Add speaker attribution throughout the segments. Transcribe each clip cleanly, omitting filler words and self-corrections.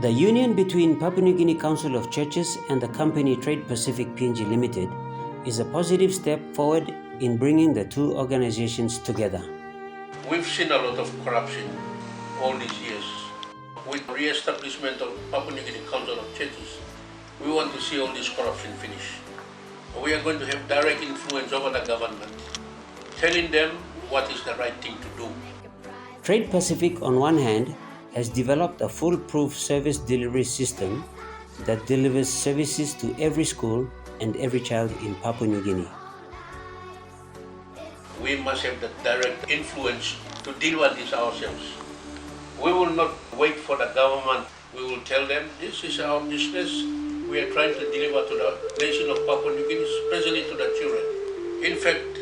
Speaker 1: The union between Papua New Guinea Council of Churches and the company Treid Pacific PNG Limited is a positive step forward in bringing the two organizations together.
Speaker 2: We've seen a lot of corruption all these years. With re-establishment of Papua New Guinea Council of Churches, we want to see all this corruption finish. We are going to have direct influence over the government, telling them what is the right thing to do.
Speaker 1: Treid Pacific, on one hand, has developed a foolproof service delivery system that delivers services to every school and every child in Papua New Guinea.
Speaker 2: We must have the direct influence to deal with this ourselves. We will not wait for the government. We will tell them this is our business. We are trying to deliver to the nation of Papua New Guinea, especially to the children. In fact,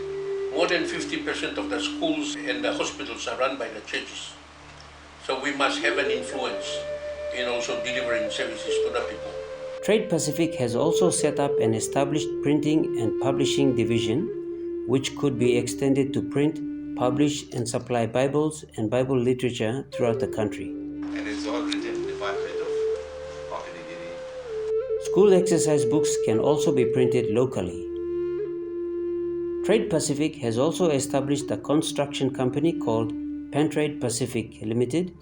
Speaker 2: more than 50% of the schools and the hospitals are run by the churches. So we must have an influence in also delivering services to the people.
Speaker 1: Treid Pacific has also set up an established printing and publishing division, which could be extended to print, publish, and supply Bibles and Bible literature throughout the country.
Speaker 3: And it's all written in the Department of Papua New Guinea.
Speaker 1: School exercise books can also be printed locally. Treid Pacific has also established a construction company called Treid Pacific Limited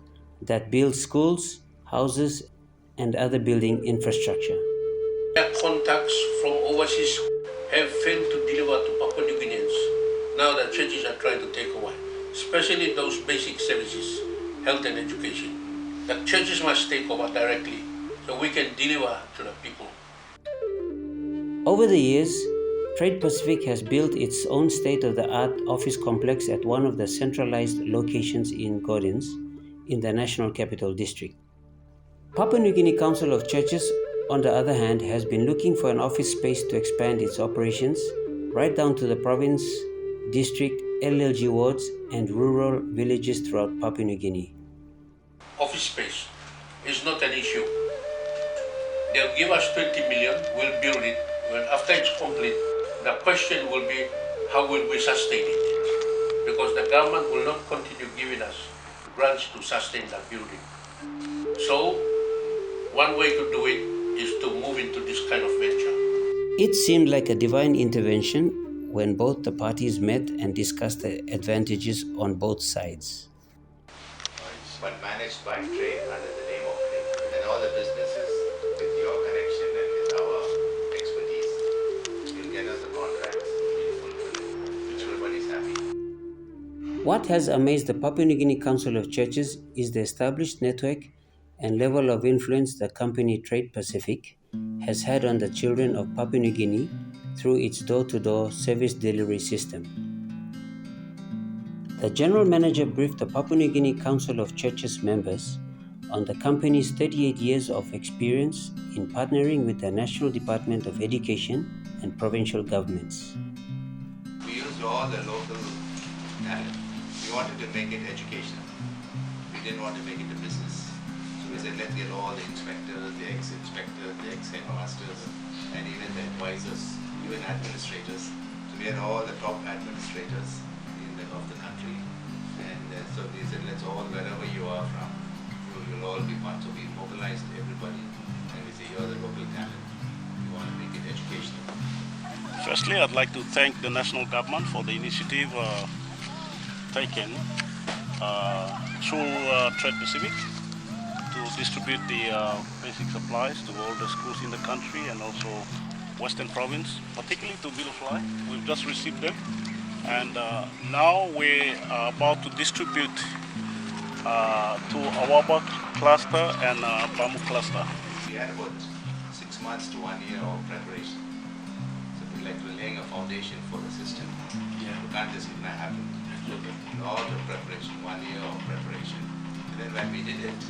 Speaker 1: that builds schools, houses, and other building infrastructure.
Speaker 2: Their contacts from overseas have failed to deliver to Papua New Guineans. Now the churches are trying to take over, especially those basic services, health and education. The churches must take over directly so we can deliver to the people.
Speaker 1: Over the years, Treid Pacific has built its own state-of-the-art office complex at one of the centralized locations in Gordons, in the National Capital District. Papua New Guinea Council of Churches, on the other hand, has been looking for an office space to expand its operations right down to the province, district, LLG wards, and rural villages throughout Papua New Guinea.
Speaker 2: Office space is not an issue. They'll give us 20 million, we'll build it. When after it's complete, the question will be, how will we sustain it? Because the government will not continue giving us grants to sustain that building. So, one way to do it is to move into this kind of venture.
Speaker 1: It seemed like a divine intervention when both the parties met and discussed the advantages on both sides.
Speaker 3: But managed by Treid under the name of Treid. And all the businesses with your connection and with our expertise, you'll get us the contracts, we'll fulfill it. Everybody's happy.
Speaker 1: What has amazed the Papua New Guinea Council of Churches is the established network and level of influence the company Treid Pacific has had on the children of Papua New Guinea through its door-to-door service delivery system. The General Manager briefed the Papua New Guinea Council of Churches members on the company's 38 years of experience in partnering with the National Department of Education and provincial governments.
Speaker 3: We used all the local talent. We wanted to make it educational. We didn't want to make it a business. So we said, let's get all the inspectors, the ex-inspectors, the ex-headmasters, and even the advisors, even administrators. So we had all the top administrators of the country, and so we said, let's all, wherever you are from, you'll all be part. So we mobilized everybody, and we say, you're the local talent. We want to make it educational.
Speaker 4: Firstly, I'd like to thank the national government for the initiative taken through Treid Pacific to distribute the basic supplies to all the schools in the country and also Western Province, particularly to Billfly. We've just received them. And now we are about to distribute to Awaba cluster and Bamu cluster.
Speaker 3: We had about 6 months to 1 year of preparation. So we're laying a foundation for the system. Yeah. You can't just happen. All the preparation, 1 year of preparation. And then when we did it,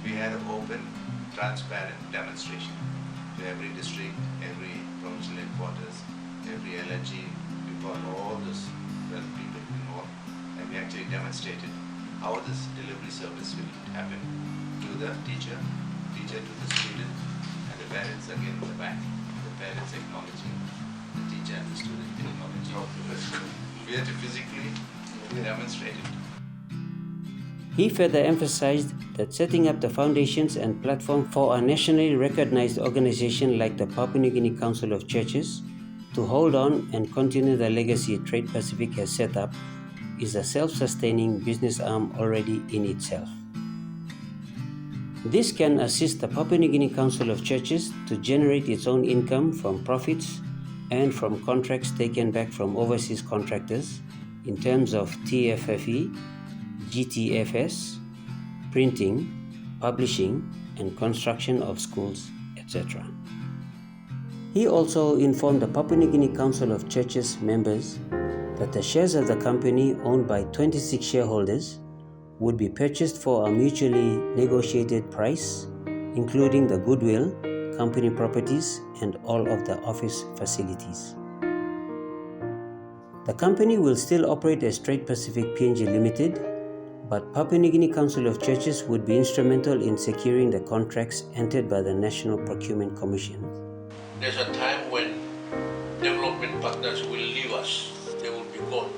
Speaker 3: we had an open, transparent demonstration to every district, every provincial headquarters, every LNG. Got all those people involved, and we actually demonstrated how this delivery service will happen to the teacher to the student, and the parents again in the back. The parents acknowledging the teacher and the student acknowledging. We had to physically demonstrate it.
Speaker 1: He further emphasized that setting up the foundations and platform for a nationally recognized organization like the Papua New Guinea Council of Churches to hold on and continue the legacy Treid Pacific has set up is a self-sustaining business arm already in itself. This can assist the Papua New Guinea Council of Churches to generate its own income from profits and from contracts taken back from overseas contractors in terms of TFFE, GTFS, printing, publishing, and construction of schools, etc. He also informed the Papua New Guinea Council of Churches members that the shares of the company owned by 26 shareholders would be purchased for a mutually negotiated price, including the goodwill, company properties, and all of the office facilities. The company will still operate as Treid Pacific PNG Limited, but Papua New Guinea Council of Churches would be instrumental in securing the contracts entered by the National Procurement Commission.
Speaker 2: There's a time when development partners will leave us, they will be gone.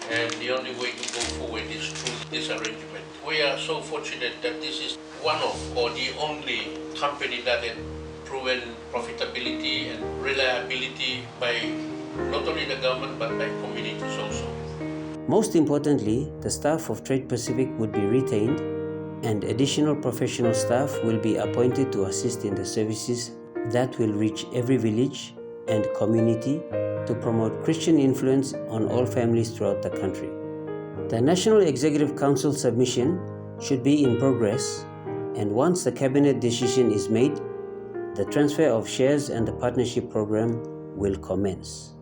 Speaker 2: And the only way to go forward is through this arrangement. We are so fortunate that this is one of, or the only company that has proven profitability and reliability by not only the government but by communities also.
Speaker 1: Most importantly, the staff of Treid Pacific would be retained and additional professional staff will be appointed to assist in the services that will reach every village and community to promote Christian influence on all families throughout the country. The National Executive Council submission should be in progress, and once the cabinet decision is made, the transfer of shares and the partnership program will commence.